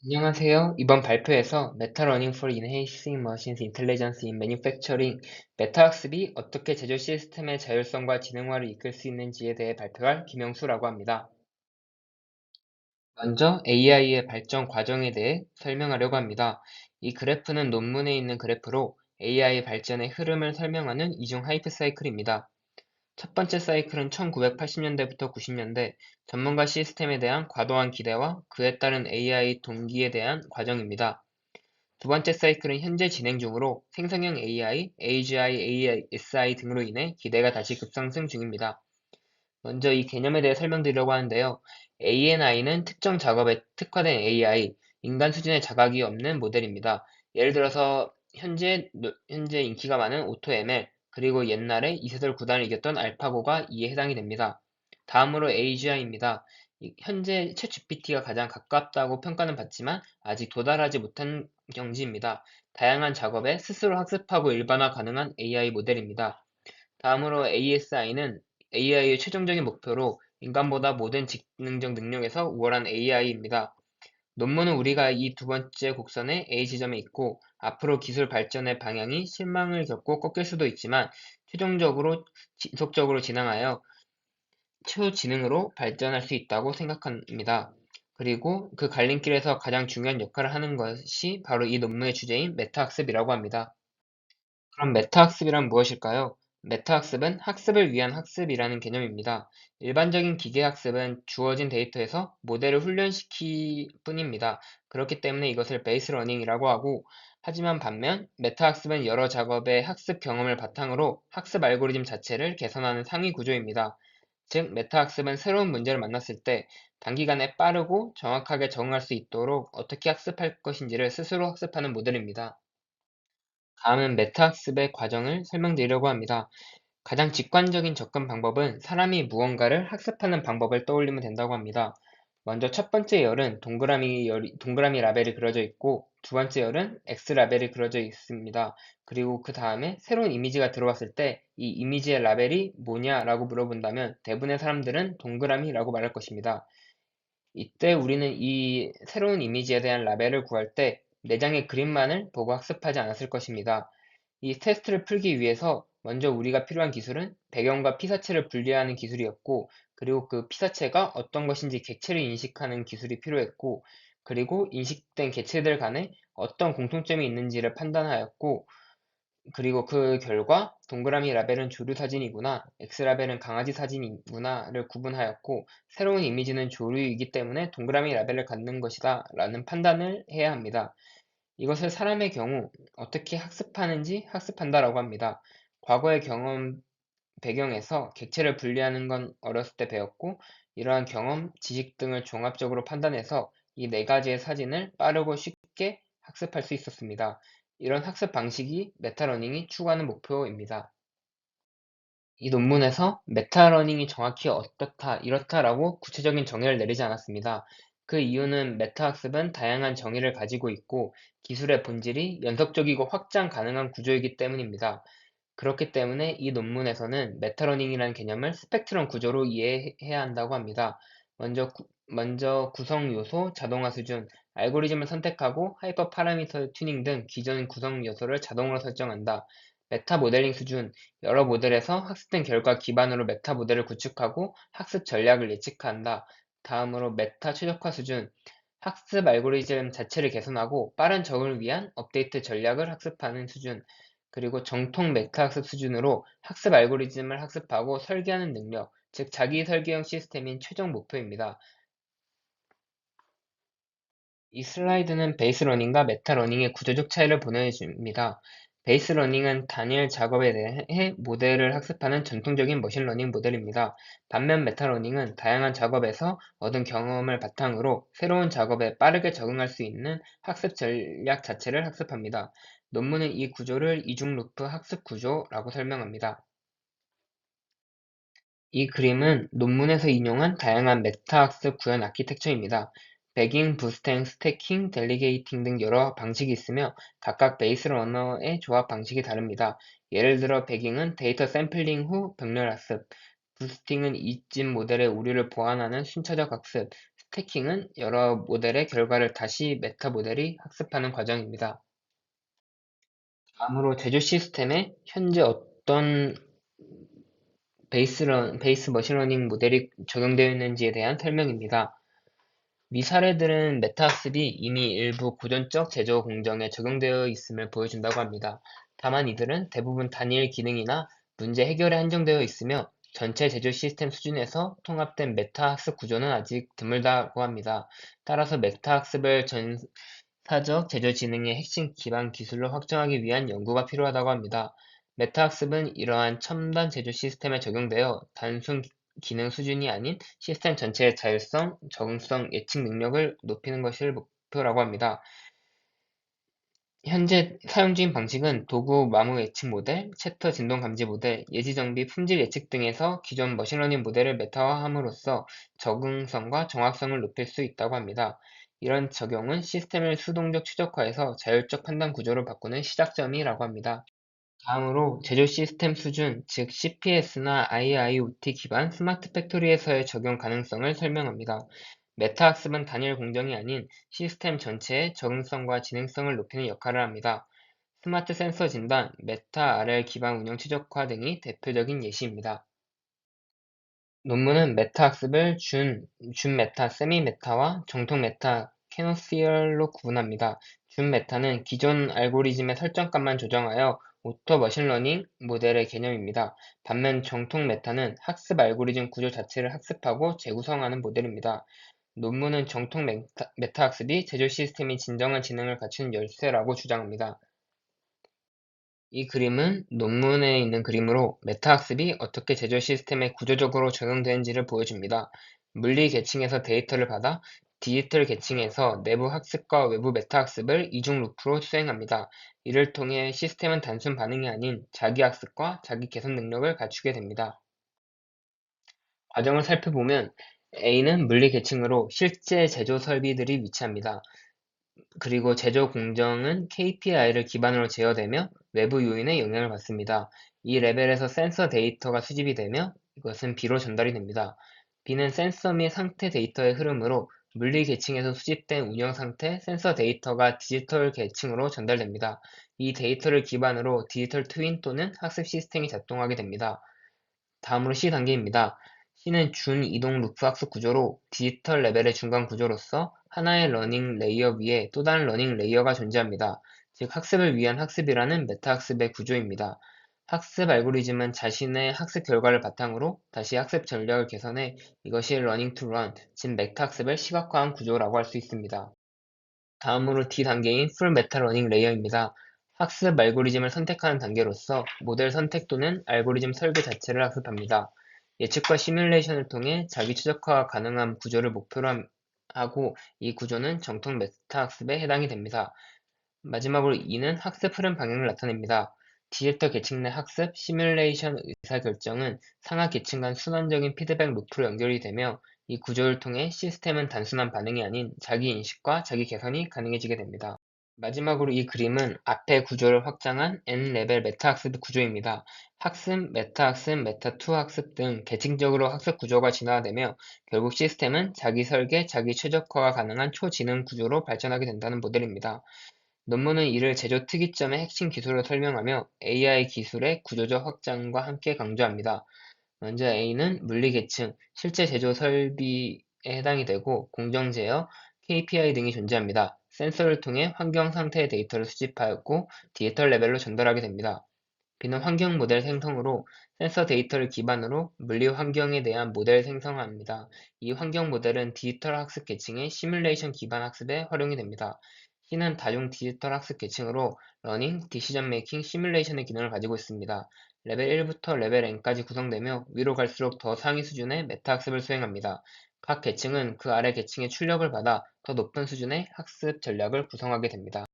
안녕하세요. 이번 발표에서 Meta Learning for Enhancing Machine Intelligence in Manufacturing, 메타 학습이 어떻게 제조 시스템의 자율성과 지능화를 이끌 수 있는지에 대해 발표할 김영수라고 합니다. 먼저 AI의 발전 과정에 대해 설명하려고 합니다. 이 그래프는 논문에 있는 그래프로 AI 발전의 흐름을 설명하는 이중 하이프 사이클입니다. 첫 번째 사이클은 1980년대부터 90년대 전문가 시스템에 대한 과도한 기대와 그에 따른 AI 동기에 대한 과정입니다. 두 번째 사이클은 현재 진행 중으로 생성형 AI, AGI, ASI 등으로 인해 기대가 다시 급상승 중입니다. 먼저 이 개념에 대해 설명드리려고 하는데요. ANI는 특정 작업에 특화된 AI, 인간 수준의 자각이 없는 모델입니다. 예를 들어서 현재 인기가 많은 오토ML, 그리고 옛날에 이세돌 구단을 이겼던 알파고가 이에 해당이 됩니다. 다음으로 AGI입니다. 현재 챗GPT가 가장 가깝다고 평가는 받지만 아직 도달하지 못한 경지입니다. 다양한 작업에 스스로 학습하고 일반화 가능한 AI 모델입니다. 다음으로 ASI는 AI의 최종적인 목표로 인간보다 모든 직능적 능력에서 우월한 AI입니다. 논문은 우리가 이 두 번째 곡선의 A 지점에 있고 앞으로 기술 발전의 방향이 실망을 겪고 꺾일 수도 있지만 최종적으로 지속적으로 진행하여 초지능으로 발전할 수 있다고 생각합니다. 그리고 그 갈림길에서 가장 중요한 역할을 하는 것이 바로 이 논문의 주제인 메타학습이라고 합니다. 그럼 메타학습이란 무엇일까요? 메타학습은 학습을 위한 학습이라는 개념입니다. 일반적인 기계학습은 주어진 데이터에서 모델을 훈련시킬 뿐입니다. 그렇기 때문에 이것을 베이스 러닝이라고 하고, 하지만 반면 메타학습은 여러 작업의 학습 경험을 바탕으로 학습 알고리즘 자체를 개선하는 상위 구조입니다. 즉, 메타학습은 새로운 문제를 만났을 때 단기간에 빠르고 정확하게 적응할 수 있도록 어떻게 학습할 것인지를 스스로 학습하는 모델입니다. 다음은 메타학습의 과정을 설명드리려고 합니다. 가장 직관적인 접근 방법은 사람이 무언가를 학습하는 방법을 떠올리면 된다고 합니다. 먼저 첫 번째 열은 동그라미 라벨이 그려져 있고 두 번째 열은 X 라벨이 그려져 있습니다. 그리고 그 다음에 새로운 이미지가 들어왔을 때 이 이미지의 라벨이 뭐냐라고 물어본다면 대부분의 사람들은 동그라미라고 말할 것입니다. 이때 우리는 이 새로운 이미지에 대한 라벨을 구할 때 내장의 그림만을 보고 학습하지 않았을 것입니다. 이 테스트를 풀기 위해서 먼저 우리가 필요한 기술은 배경과 피사체를 분리하는 기술이었고, 그리고 그 피사체가 어떤 것인지 객체를 인식하는 기술이 필요했고, 그리고 인식된 객체들 간에 어떤 공통점이 있는지를 판단하였고, 그리고 그 결과 동그라미 라벨은 조류 사진이구나, X 라벨은 강아지 사진이구나를 구분하였고 새로운 이미지는 조류이기 때문에 동그라미 라벨을 갖는 것이다 라는 판단을 해야 합니다. 이것을 사람의 경우 어떻게 학습하는지 학습한다라고 합니다. 과거의 경험 배경에서 객체를 분리하는 건 어렸을 때 배웠고 이러한 경험, 지식 등을 종합적으로 판단해서 이 네 가지의 사진을 빠르고 쉽게 학습할 수 있었습니다. 이런 학습 방식이 메타러닝이 추구하는 목표입니다. 이 논문에서 메타러닝이 정확히 어떻다, 이렇다라고 구체적인 정의를 내리지 않았습니다. 그 이유는 메타학습은 다양한 정의를 가지고 있고 기술의 본질이 연속적이고 확장 가능한 구조이기 때문입니다. 그렇기 때문에 이 논문에서는 메타러닝이라는 개념을 스펙트럼 구조로 이해해야 한다고 합니다. 먼저 구성 요소, 자동화 수준, 알고리즘을 선택하고 하이퍼 파라미터 튜닝 등 기존 구성 요소를 자동으로 설정한다. 메타 모델링 수준, 여러 모델에서 학습된 결과 기반으로 메타 모델을 구축하고 학습 전략을 예측한다. 다음으로 메타 최적화 수준, 학습 알고리즘 자체를 개선하고 빠른 적응을 위한 업데이트 전략을 학습하는 수준. 그리고 정통 메타학습 수준으로 학습 알고리즘을 학습하고 설계하는 능력, 즉 자기 설계형 시스템인 최종 목표입니다. 이 슬라이드는 베이스 러닝과 메타 러닝의 구조적 차이를 보여줍니다. 베이스 러닝은 단일 작업에 대해 모델을 학습하는 전통적인 머신러닝 모델입니다. 반면 메타 러닝은 다양한 작업에서 얻은 경험을 바탕으로 새로운 작업에 빠르게 적응할 수 있는 학습 전략 자체를 학습합니다. 논문은 이 구조를 이중 루프 학습 구조라고 설명합니다. 이 그림은 논문에서 인용한 다양한 메타학습 구현 아키텍처입니다. 배깅, 부스팅, 스태킹, 델리게이팅 등 여러 방식이 있으며 각각 베이스 러너의 조합 방식이 다릅니다. 예를 들어 배깅은 데이터 샘플링 후 병렬 학습, 부스팅은 이집 모델의 오류를 보완하는 순차적 학습, 스태킹은 여러 모델의 결과를 다시 메타 모델이 학습하는 과정입니다. 다음으로 제조 시스템에 현재 어떤 베이스 머신러닝 모델이 적용되어 있는지에 대한 설명입니다. 위 사례들은 메타학습이 이미 일부 고전적 제조 공정에 적용되어 있음을 보여준다고 합니다. 다만 이들은 대부분 단일 기능이나 문제 해결에 한정되어 있으며 전체 제조 시스템 수준에서 통합된 메타학습 구조는 아직 드물다고 합니다. 따라서 메타학습을 전사적 제조 지능의 핵심 기반 기술로 확정하기 위한 연구가 필요하다고 합니다. 메타학습은 이러한 첨단 제조 시스템에 적용되어 단순 기능 수준이 아닌 시스템 전체의 자율성, 적응성, 예측 능력을 높이는 것을 목표라고 합니다. 현재 사용 중인 방식은 도구 마무 예측 모델, 챕터 진동 감지 모델, 예지 정비, 품질 예측 등에서 기존 머신러닝 모델을 메타화함으로써 적응성과 정확성을 높일 수 있다고 합니다. 이런 적용은 시스템을 수동적 최적화해서 자율적 판단 구조로 바꾸는 시작점이라고 합니다. 다음으로 제조 시스템 수준, 즉 CPS나 IIoT 기반 스마트 팩토리에서의 적용 가능성을 설명합니다. 메타학습은 단일 공정이 아닌 시스템 전체의 적응성과 진행성을 높이는 역할을 합니다. 스마트 센서 진단, 메타 RL 기반 운영 최적화 등이 대표적인 예시입니다. 논문은 메타학습을 준 메타, 세미-메타와 정통 메타, 캐노시얼로 구분합니다. 준 메타는 기존 알고리즘의 설정값만 조정하여 오토 머신러닝 모델의 개념입니다. 반면 정통 메타는 학습 알고리즘 구조 자체를 학습하고 재구성하는 모델입니다. 논문은 정통 메타학습이 제조 시스템이 진정한 지능을 갖춘 열쇠라고 주장합니다. 이 그림은 논문에 있는 그림으로 메타학습이 어떻게 제조 시스템에 구조적으로 적용되는지를 보여줍니다. 물리 계층에서 데이터를 받아 디지털 계층에서 내부 학습과 외부 메타학습을 이중 루프로 수행합니다. 이를 통해 시스템은 단순 반응이 아닌 자기 학습과 자기 개선 능력을 갖추게 됩니다. 과정을 살펴보면 A는 물리 계층으로 실제 제조 설비들이 위치합니다. 그리고 제조 공정은 KPI를 기반으로 제어되며 외부 요인의 영향을 받습니다. 이 레벨에서 센서 데이터가 수집이 되며 이것은 B로 전달이 됩니다. B는 센서 및 상태 데이터의 흐름으로 물리 계층에서 수집된 운영 상태, 센서 데이터가 디지털 계층으로 전달됩니다. 이 데이터를 기반으로 디지털 트윈 또는 학습 시스템이 작동하게 됩니다. 다음으로 C 단계입니다. C는 준 이동 루프 학습 구조로 디지털 레벨의 중간 구조로서 하나의 러닝 레이어 위에 또 다른 러닝 레이어가 존재합니다. 즉 학습을 위한 학습이라는 메타학습의 구조입니다. 학습 알고리즘은 자신의 학습 결과를 바탕으로 다시 학습 전략을 개선해 이것이 러닝 투 런, 즉 메타학습을 시각화한 구조라고 할 수 있습니다. 다음으로 D단계인 풀 메타 러닝 레이어입니다. 학습 알고리즘을 선택하는 단계로서 모델 선택 또는 알고리즘 설계 자체를 학습합니다. 예측과 시뮬레이션을 통해 자기 최적화가 가능한 구조를 목표로 하고 이 구조는 정통 메타 학습에 해당이 됩니다. 마지막으로 E는 학습 흐름 방향을 나타냅니다. 디지털 계층 내 학습, 시뮬레이션 의사결정은 상하 계층 간 순환적인 피드백 루프로 연결이 되며 이 구조를 통해 시스템은 단순한 반응이 아닌 자기 인식과 자기 개선이 가능해지게 됩니다. 마지막으로 이 그림은 앞의 구조를 확장한 N레벨 메타학습 구조입니다. 학습, 메타학습, 메타2 학습 등 계층적으로 학습 구조가 진화되며 결국 시스템은 자기 설계, 자기 최적화가 가능한 초지능 구조로 발전하게 된다는 모델입니다. 논문은 이를 제조 특이점의 핵심 기술로 설명하며 AI 기술의 구조적 확장과 함께 강조합니다. 먼저 A는 물리 계층, 실제 제조 설비에 해당이 되고 공정 제어, KPI 등이 존재합니다. 센서를 통해 환경 상태의 데이터를 수집하였고 디지털 레벨로 전달하게 됩니다. B는 환경 모델 생성으로 센서 데이터를 기반으로 물리 환경에 대한 모델 생성합니다. 이 환경 모델은 디지털 학습 계층의 시뮬레이션 기반 학습에 활용이 됩니다. C는 다중 디지털 학습 계층으로 러닝, 디시전 메이킹, 시뮬레이션의 기능을 가지고 있습니다. 레벨 1부터 레벨 N까지 구성되며 위로 갈수록 더 상위 수준의 메타 학습을 수행합니다. 각 계층은 그 아래 계층의 출력을 받아 더 높은 수준의 학습 전략을 구성하게 됩니다.